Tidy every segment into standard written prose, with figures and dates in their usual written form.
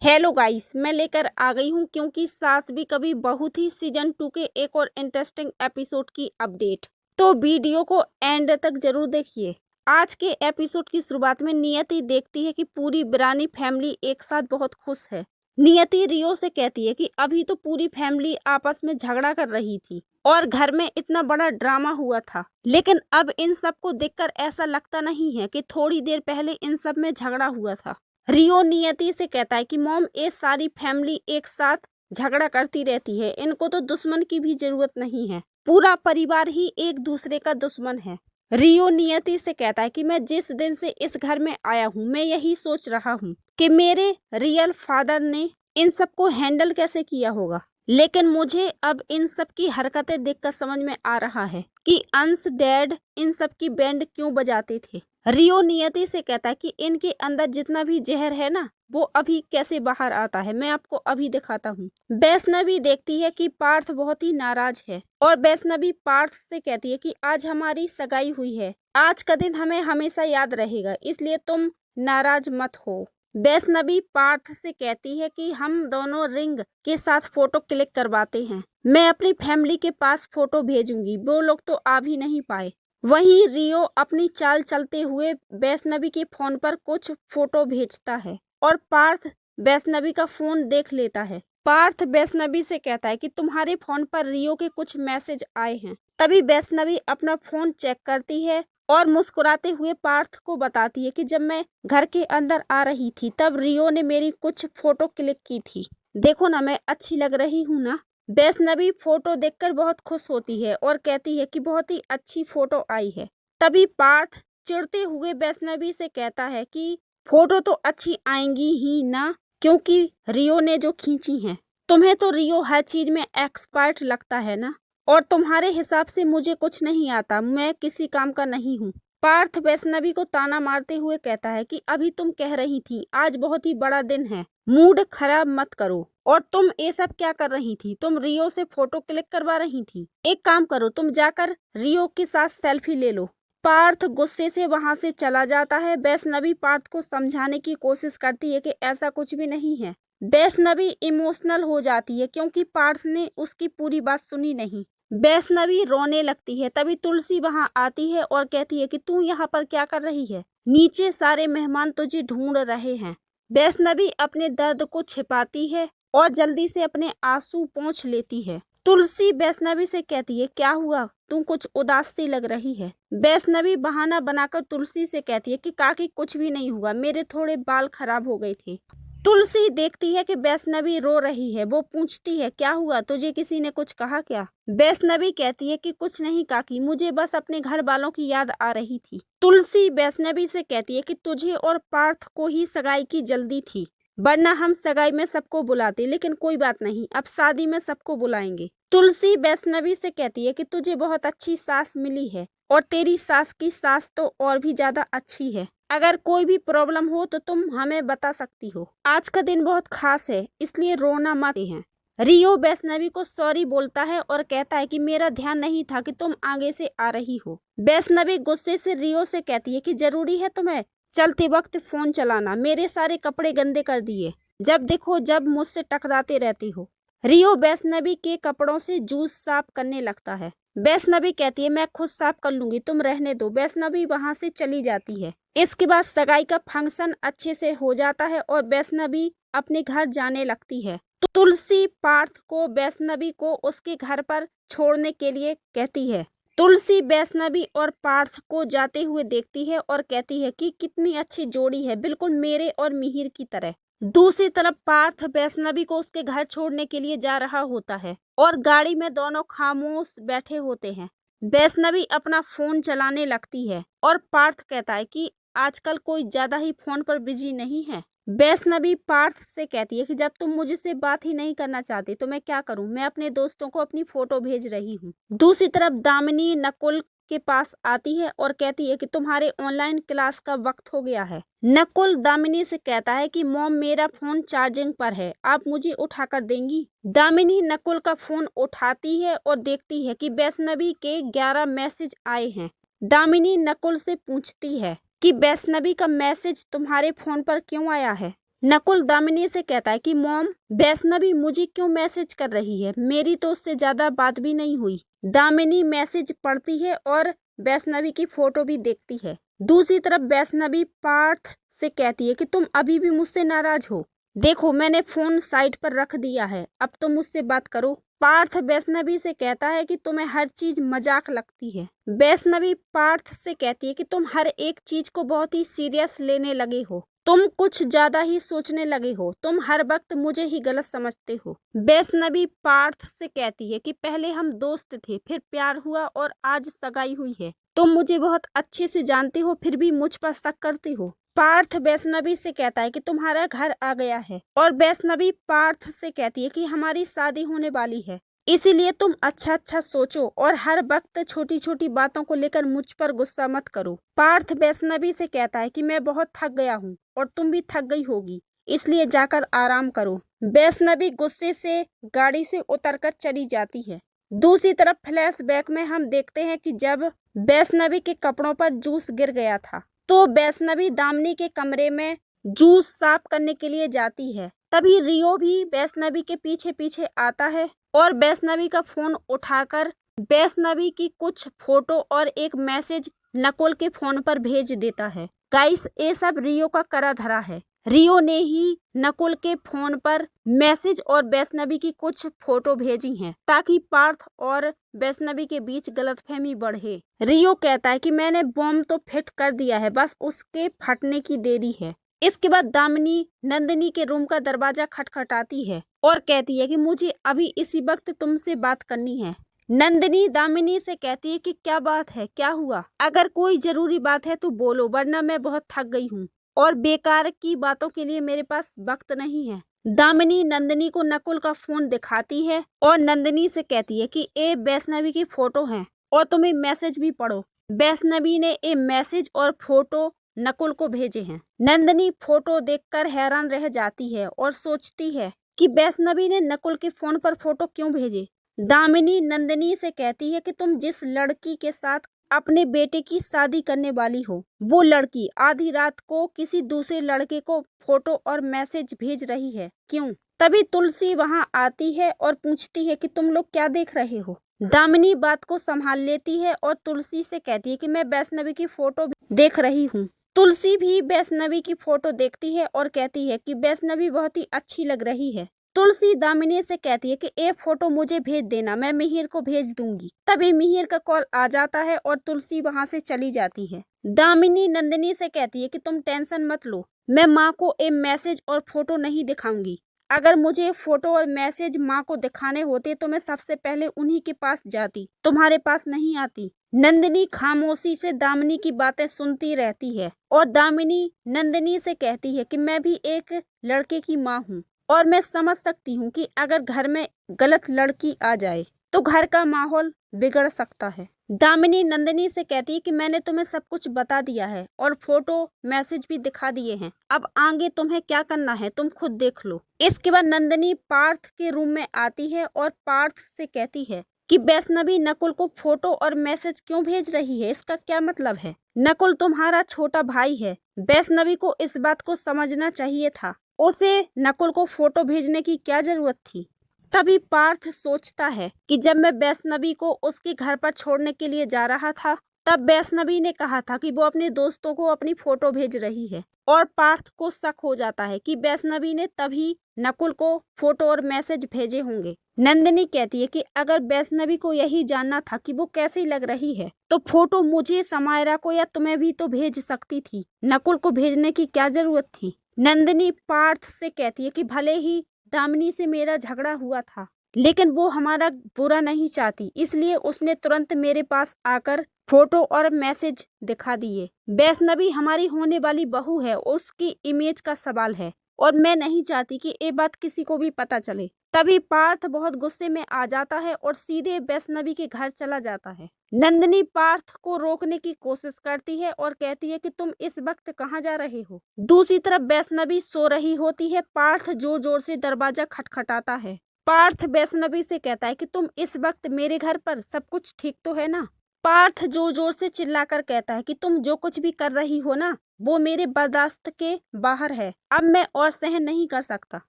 Hello guys, मैं लेकर आ गई हूँ क्योंकि सास भी कभी बहू थी सीजन 2 के एक और इंटरेस्टिंग एपिसोड की अपडेट। तो वीडियो को एंड तक जरूर देखिए। आज के एपिसोड की शुरुआत में नियति देखती है कि पूरी बिरानी फैमिली एक साथ बहुत खुश है। नियति रियो से कहती है कि अभी तो पूरी फैमिली आपस में झगड़ा कर रही थी और घर में इतना बड़ा ड्रामा हुआ था, लेकिन अब इन सब को देखकर ऐसा लगता नहीं है कि थोड़ी देर पहले इन सब में झगड़ा हुआ था। रियो नियति से कहता है कि मॉम, ये सारी फैमिली एक साथ झगड़ा करती रहती है, इनको तो दुश्मन की भी जरूरत नहीं है, पूरा परिवार ही एक दूसरे का दुश्मन है। रियो नियति से कहता है कि मैं जिस दिन से इस घर में आया हूँ मैं यही सोच रहा हूँ कि मेरे रियल फादर ने इन सबको हैंडल कैसे किया होगा, लेकिन मुझे अब इन सब की हरकतें देखकर समझ में आ रहा है कि अंश डैड इन सब की बैंड क्यों बजाते थे। रियो नियति से कहता है कि इनके अंदर जितना भी जहर है ना, वो अभी कैसे बाहर आता है, मैं आपको अभी दिखाता हूँ। वैष्णवी देखती है कि पार्थ बहुत ही नाराज है और वैष्णवी पार्थ से कहती है कि आज हमारी सगाई हुई है, आज का दिन हमें हमेशा याद रहेगा, इसलिए तुम नाराज मत हो। वैष्णवी पार्थ से कहती है कि हम दोनों रिंग के साथ फोटो क्लिक करवाते हैं, मैं अपनी फैमिली के पास फोटो भेजूंगी, वो लोग तो आ भी नहीं पाए। वहीं रियो अपनी चाल चलते हुए वैष्णवी के फोन पर कुछ फोटो भेजता है और पार्थ वैष्णवी का फोन देख लेता है। पार्थ वैष्णवी से कहता है कि तुम्हारे फोन पर रियो के कुछ मैसेज आए हैं। तभी वैष्णवी अपना फोन चेक करती है और मुस्कुराते हुए पार्थ को बताती है कि जब मैं घर के अंदर आ रही थी तब रियो ने मेरी कुछ फोटो क्लिक की थी, देखो ना मैं अच्छी लग रही हूँ ना। वैष्णवी फोटो देखकर बहुत खुश होती है और कहती है कि बहुत ही अच्छी फोटो आई है। तभी पार्थ चिढ़ते हुए वैष्णवी से कहता है कि फोटो तो अच्छी आएंगी ही ना, क्योंकि रियो ने जो खींची हैं। तुम्हें तो रियो हर चीज में एक्सपर्ट लगता है ना, और तुम्हारे हिसाब से मुझे कुछ नहीं आता, मैं किसी काम का नहीं हूँ। पार्थ वैष्णवी को ताना मारते हुए कहता है कि अभी तुम कह रही थी आज बहुत ही बड़ा दिन है, मूड खराब मत करो, और तुम ये सब क्या कर रही थी, तुम रियो से फोटो क्लिक करवा रही थी, एक काम करो तुम जाकर रियो के साथ सेल्फी ले लो। पार्थ गुस्से से वहां से चला जाता है। वैष्णवी पार्थ को समझाने की कोशिश करती है कि ऐसा कुछ भी नहीं है। वैष्णवी इमोशनल हो जाती है क्योंकि पार्थ ने उसकी पूरी बात सुनी नहीं। वैष्णवी रोने लगती है। तभी तुलसी वहां आती है और कहती है कि तू यहाँ पर क्या कर रही है, नीचे सारे मेहमान तुझे ढूंढ रहे हैं। वैष्णवी अपने दर्द को छिपाती है और जल्दी से अपने आंसू पोंछ लेती है। तुलसी वैष्णवी से कहती है क्या हुआ, तू कुछ उदास सी लग रही है। वैष्णवी बहाना बनाकर तुलसी से कहती है कि काकी कुछ भी नहीं हुआ, मेरे थोड़े बाल खराब हो गए थे। तुलसी देखती है कि वैष्णवी रो रही है। वो पूछती है क्या हुआ, तुझे किसी ने कुछ कहा क्या। वैष्णवी कहती है कि कुछ नहीं काकी, मुझे बस अपने घर वालों की याद आ रही थी। तुलसी वैष्णवी से कहती है कि तुझे और पार्थ को ही सगाई की जल्दी थी, वरना हम सगाई में सबको बुलाते, लेकिन कोई बात नहीं, अब शादी में सबको बुलाएंगे। तुलसी वैष्णवी से कहती है कि तुझे बहुत अच्छी सास मिली है और तेरी सास की सास तो और भी ज्यादा अच्छी है, अगर कोई भी प्रॉब्लम हो तो तुम हमें बता सकती हो। आज का दिन बहुत खास है, इसलिए रोना मत है। रियो वैष्णवी को सॉरी बोलता है और कहता है कि मेरा ध्यान नहीं था कि तुम आगे से आ रही हो। वैष्णवी गुस्से से रियो से कहती है कि जरूरी है तुम्हें चलते वक्त फोन चलाना, मेरे सारे कपड़े गंदे कर दिए, जब देखो जब मुझसे टकराते रहती हो। रियो वैष्णवी के कपड़ों से जूस साफ करने लगता है। वैष्णवी कहती है मैं खुद साफ कर लूंगी, तुम रहने दो। वैष्णवी वहां से चली जाती है। इसके बाद सगाई का फंक्शन अच्छे से हो जाता है और वैष्णवी अपने घर जाने लगती है। तो तुलसी पार्थ को वैष्णवी को उसके घर पर छोड़ने के लिए कहती है। तुलसी वैष्णवी और पार्थ को जाते हुए देखती है और कहती है कि कितनी अच्छी जोड़ी है, बिल्कुल मेरे और मिहिर की तरह। दूसरी तरफ पार्थ वैष्णवी को उसके घर छोड़ने के लिए जा रहा होता है और गाड़ी में दोनों खामोश बैठे होते हैं। वैष्णवी अपना फोन चलाने लगती है और पार्थ कहता है कि आजकल कोई ज्यादा ही फोन पर बिजी नहीं है। वैष्णवी पार्थ से कहती है कि जब तुम मुझसे बात ही नहीं करना चाहते तो मैं क्या करूं, मैं अपने दोस्तों को अपनी फोटो भेज रही हूं। दूसरी तरफ दामिनी नकुल के पास आती है और कहती है कि तुम्हारे ऑनलाइन क्लास का वक्त हो गया है। नकुल दामिनी से कहता है कि मॉम मेरा फोन चार्जिंग पर है, आप मुझे उठाकर देंगी। दामिनी नकुल का फोन उठाती है और देखती है कि वैष्णवी के 11 मैसेज आए हैं। दामिनी नकुल से पूछती है कि वैष्णवी का मैसेज तुम्हारे फोन पर क्यों आया है। नकुल दामिनी से कहता है कि मॉम, वैष्णवी मुझे क्यों मैसेज कर रही है, मेरी तो उससे ज्यादा बात भी नहीं हुई। दामिनी मैसेज पढ़ती है और वैष्णवी की फोटो भी देखती है। दूसरी तरफ वैष्णवी पार्थ से कहती है कि तुम अभी भी मुझसे नाराज हो, देखो मैंने फोन साइड पर रख दिया है, अब तो मुझसे बात करो। पार्थ वैष्णवी से कहता है कि तुम्हें हर चीज मजाक लगती है। वैष्णवी पार्थ से कहती है कि तुम हर एक चीज को बहुत ही सीरियस लेने लगे हो, तुम कुछ ज्यादा ही सोचने लगे हो, तुम हर वक्त मुझे ही गलत समझते हो। वैष्णवी पार्थ से कहती है कि पहले हम दोस्त थे, फिर प्यार हुआ और आज सगाई हुई है। तुम मुझे बहुत अच्छे से जानते हो, फिर भी मुझ पर शक करते हो। पार्थ वैष्णवी से कहता है कि तुम्हारा घर आ गया है और वैष्णवी पार्थ से कहती है कि हमारी शादी होने वाली है, इसीलिए तुम अच्छा अच्छा सोचो और हर वक्त छोटी छोटी बातों को लेकर मुझ पर गुस्सा मत करो। पार्थ वैष्णवी से कहता है कि मैं बहुत थक गया हूँ और तुम भी थक गई होगी, इसलिए जाकर आराम करो। वैष्णवी गुस्से से गाड़ी से उतरकर चली जाती है। दूसरी तरफ फ्लैशबैक में हम देखते हैं कि जब वैष्णवी के कपड़ों पर जूस गिर गया था तो वैष्णवी दामिनी के कमरे में जूस साफ करने के लिए जाती है। तभी रियो भी वैष्णवी के पीछे पीछे आता है और वैष्णवी का फोन उठाकर वैष्णवी की कुछ फोटो और एक मैसेज नकुल के फोन पर भेज देता है। गाइस, ये सब रियो का करा धरा है। रियो ने ही नकुल के फोन पर मैसेज और वैष्णवी की कुछ फोटो भेजी हैं ताकि पार्थ और वैष्णवी के बीच गलतफहमी बढ़े। रियो कहता है कि मैंने बॉम्ब तो फिट कर दिया है, बस उसके फटने की देरी है। इसके बाद दामिनी नंदिनी के रूम का दरवाजा खटखटाती है और कहती है कि मुझे अभी इसी वक्त तुमसे बात करनी है। नंदिनी दामिनी से कहती है कि क्या बात है, क्या हुआ? अगर कोई जरूरी बात है तो बोलो, वरना मैं बहुत थक गई हूँ और बेकार की बातों के लिए मेरे पास वक्त नहीं है। दामिनी नंदिनी को नकुल का फोन दिखाती है और नंदिनी से कहती है कि ये वैष्णवी की फोटो है और तुम ये मैसेज भी पढ़ो। वैष्णवी ने ये मैसेज और फोटो नकुल को भेजे हैं। नंदिनी फोटो देखकर हैरान रह जाती है और सोचती है कि वैष्णवी ने नकुल के फोन पर फोटो क्यों भेजे। दामिनी नंदिनी से कहती है कि तुम जिस लड़की के साथ अपने बेटे की शादी करने वाली हो, वो लड़की आधी रात को किसी दूसरे लड़के को फोटो और मैसेज भेज रही है, क्यों? तभी तुलसी वहां आती है और पूछती है कि तुम लोग क्या देख रहे हो। दामिनी बात को संभाल लेती है और तुलसी से कहती है कि मैं वैष्णवी की फोटो देख रही हूँ। तुलसी भी वैष्णवी की फोटो देखती है और कहती है कि वैष्णवी बहुत ही अच्छी लग रही है। तुलसी दामिनी से कहती है कि ये फोटो मुझे भेज देना, मैं मिहिर को भेज दूंगी। तभी मिहिर का कॉल आ जाता है और तुलसी वहां से चली जाती है। दामिनी नंदिनी से कहती है कि तुम टेंशन मत लो, मैं माँ को ये मैसेज और फोटो नहीं दिखाऊंगी। अगर मुझे फोटो और मैसेज माँ को दिखाने होते तो मैं सबसे पहले उन्हीं के पास जाती, तुम्हारे पास नहीं आती। नंदिनी खामोशी से दामिनी की बातें सुनती रहती है और दामिनी नंदिनी से कहती है कि मैं भी एक लड़के की माँ हूँ और मैं समझ सकती हूँ कि अगर घर में गलत लड़की आ जाए तो घर का माहौल बिगड़ सकता है। दामिनी नंदिनी से कहती है कि मैंने तुम्हें सब कुछ बता दिया है और फोटो मैसेज भी दिखा दिए हैं, अब आगे तुम्हें क्या करना है तुम खुद देख लो। इसके बाद नंदिनी पार्थ के रूम में आती है और पार्थ से कहती है कि वैष्णवी नकुल को फोटो और मैसेज क्यों भेज रही है, इसका क्या मतलब है? नकुल तुम्हारा छोटा भाई है, वैष्णवी को इस बात को समझना चाहिए था, उसे नकुल को फोटो भेजने की क्या जरूरत थी। तभी पार्थ सोचता है कि जब मैं वैष्णवी को उसके घर पर छोड़ने के लिए जा रहा था तब वैष्णवी ने कहा था कि वो अपने दोस्तों को अपनी फोटो भेज रही है और पार्थ को शक हो जाता है कि वैष्णवी ने तभी नकुल को फोटो और मैसेज भेजे होंगे। नंदिनी कहती है कि अगर वैष्णवी को यही जानना था कि वो कैसी लग रही है तो फोटो मुझे, समायरा को या तुम्हें भी तो भेज सकती थी, नकुल को भेजने की क्या जरूरत थी। नंदिनी पार्थ से कहती है कि भले ही दामिनी से मेरा झगड़ा हुआ था लेकिन वो हमारा बुरा नहीं चाहती, इसलिए उसने तुरंत मेरे पास आकर फोटो और मैसेज दिखा दिए। वैष्णवी हमारी होने वाली बहू है, उसकी इमेज का सवाल है और मैं नहीं चाहती कि ये बात किसी को भी पता चले। तभी पार्थ बहुत गुस्से में आ जाता है और सीधे वैष्णवी के घर चला जाता है। नंदिनी पार्थ को रोकने की कोशिश करती है और कहती है कि तुम इस वक्त कहाँ जा रहे हो। दूसरी तरफ वैष्णवी सो रही होती है। पार्थ जोर जोर से दरवाजा खटखटाता है। पार्थ वैष्णवी से कहता है कि तुम इस वक्त मेरे घर पर, सब कुछ ठीक तो है ना? पार्थ जोर जोर से चिल्लाकर कहता है कि तुम जो कुछ भी कर रही हो ना, वो मेरे बर्दाश्त के बाहर है। अब मैं और सहन नहीं कर सकता।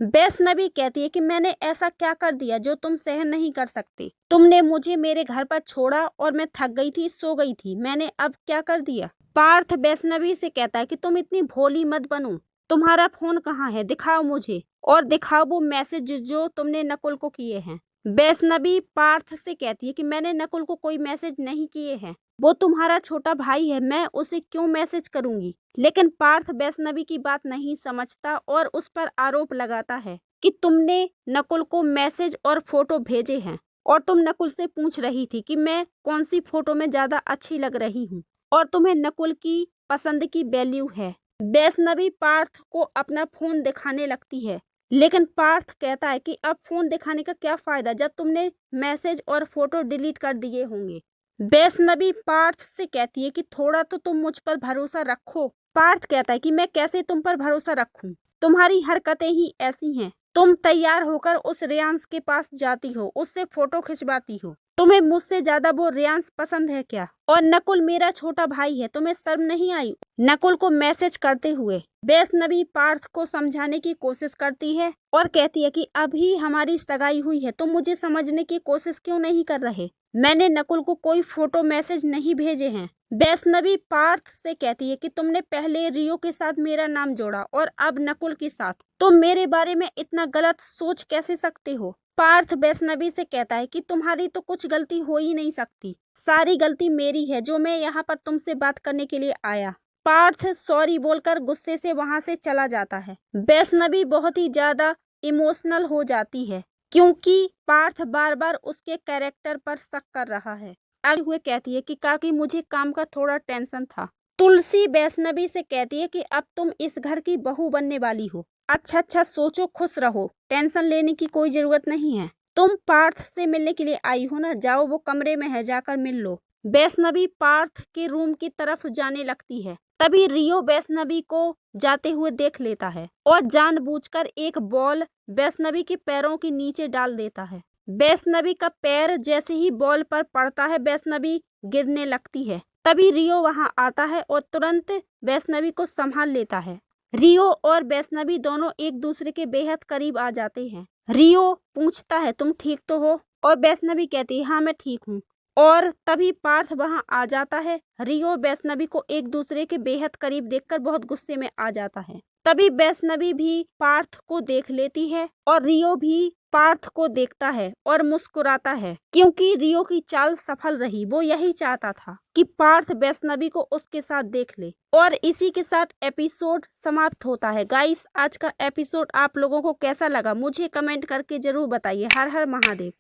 वैष्णवी कहती है कि मैंने ऐसा क्या कर दिया जो तुम सहन नहीं कर सकती? तुमने मुझे मेरे घर पर छोड़ा और मैं थक गई थी, सो गई थी। मैंने अब क्या कर दिया? पार्थ वैष्णवी से कहता है कि तुम इतनी भोली मत बनो। तुम्हारा फोन कहाँ है? दिखाओ मुझे, और दिखाओ वो मैसेज जो तुमने नकुल को किए हैं। वैष्णवी पार्थ से कहती है कि मैंने नकुल को कोई मैसेज नहीं किए हैं। वो तुम्हारा छोटा भाई है, मैं उसे क्यों मैसेज करूंगी? लेकिन पार्थ वैष्णवी की बात नहीं समझता और उस पर आरोप लगाता है कि तुमने नकुल को मैसेज और फोटो भेजे हैं, और तुम नकुल से पूछ रही थी कि मैं कौन सी फोटो में ज्यादा अच्छी लग रही हूँ, और तुम्हें नकुल की पसंद की वैल्यू है। वैष्णवी पार्थ को अपना फोन दिखाने लगती है, लेकिन पार्थ कहता है कि अब फोन दिखाने का क्या फायदा जब तुमने मैसेज और फोटो डिलीट कर दिए होंगे। वैष्णवी पार्थ से कहती है कि थोड़ा तो तुम मुझ पर भरोसा रखो। पार्थ कहता है कि मैं कैसे तुम पर भरोसा रखूं? तुम्हारी हरकतें ही ऐसी हैं। तुम तैयार होकर उस रेयांश के पास जाती हो, उससे फोटो खिंचवाती हो। तुम्हें मुझसे ज्यादा वो रेयांश पसंद है क्या? और नकुल मेरा छोटा भाई है, तुम्हें शर्म नहीं आई नकुल को मैसेज करते हुए? वैष्णवी पार्थ को समझाने की कोशिश करती है और कहती है कि अभी हमारी सगाई हुई है, तुम मुझे समझने की कोशिश क्यों नहीं कर रहे? मैंने नकुल को कोई फोटो मैसेज नहीं भेजे हैं। वैष्णवी पार्थ से कहती है कि तुमने पहले रियो के साथ मेरा नाम जोड़ा और अब नकुल के साथ। तुम मेरे बारे में इतना गलत सोच कैसे सकते हो? पार्थ वैष्णवी से कहता है कि तुम्हारी तो कुछ गलती हो ही नहीं सकती, सारी गलती मेरी है जो मैं यहाँ पर तुमसे बात करने के लिए आया। पार्थ सॉरी बोलकर गुस्से से वहां से चला जाता है। वैष्णवी बहुत ही ज्यादा इमोशनल हो जाती है क्योंकि पार्थ बार बार उसके कैरेक्टर पर शक कर रहा है। आगे हुए कहती है कि काकी मुझे काम का थोड़ा टेंशन था। तुलसी वैष्णवी से कहती है कि अब तुम इस घर की बहू बनने वाली हो। अच्छा सोचो, खुश रहो, टेंशन लेने की कोई जरूरत नहीं है। तुम पार्थ से मिलने के लिए आई हो ना, जाओ वो कमरे में है, जाकर मिल लो। वैष्णवी पार्थ के रूम की तरफ जाने लगती है, तभी रियो वैष्णवी को जाते हुए देख लेता है और जानबूझकर एक बॉल वैष्णवी के पैरों के नीचे डाल देता है। वैष्णवी का पैर जैसे ही बॉल पर पड़ता है, वैष्णवी गिरने लगती है। तभी रियो वहां आता है और तुरंत वैष्णवी को संभाल लेता है। रियो और वैष्णवी दोनों एक दूसरे के बेहद करीब आ जाते हैं। रियो पूछता है तुम ठीक तो हो? और वैष्णवी कहती है हाँ मैं ठीक हूँ। और तभी पार्थ वहां आ जाता है। रियो वैष्णवी को एक दूसरे के बेहद करीब देखकर बहुत गुस्से में आ जाता है। तभी वैष्णवी भी पार्थ को देख लेती है और रियो भी पार्थ को देखता है और मुस्कुराता है क्योंकि रियो की चाल सफल रही। वो यही चाहता था कि पार्थ वैष्णवी को उसके साथ देख ले। और इसी के साथ एपिसोड समाप्त होता है। गाइस, आज का एपिसोड आप लोगों को कैसा लगा मुझे कमेंट करके जरूर बताइए। हर हर महादेव।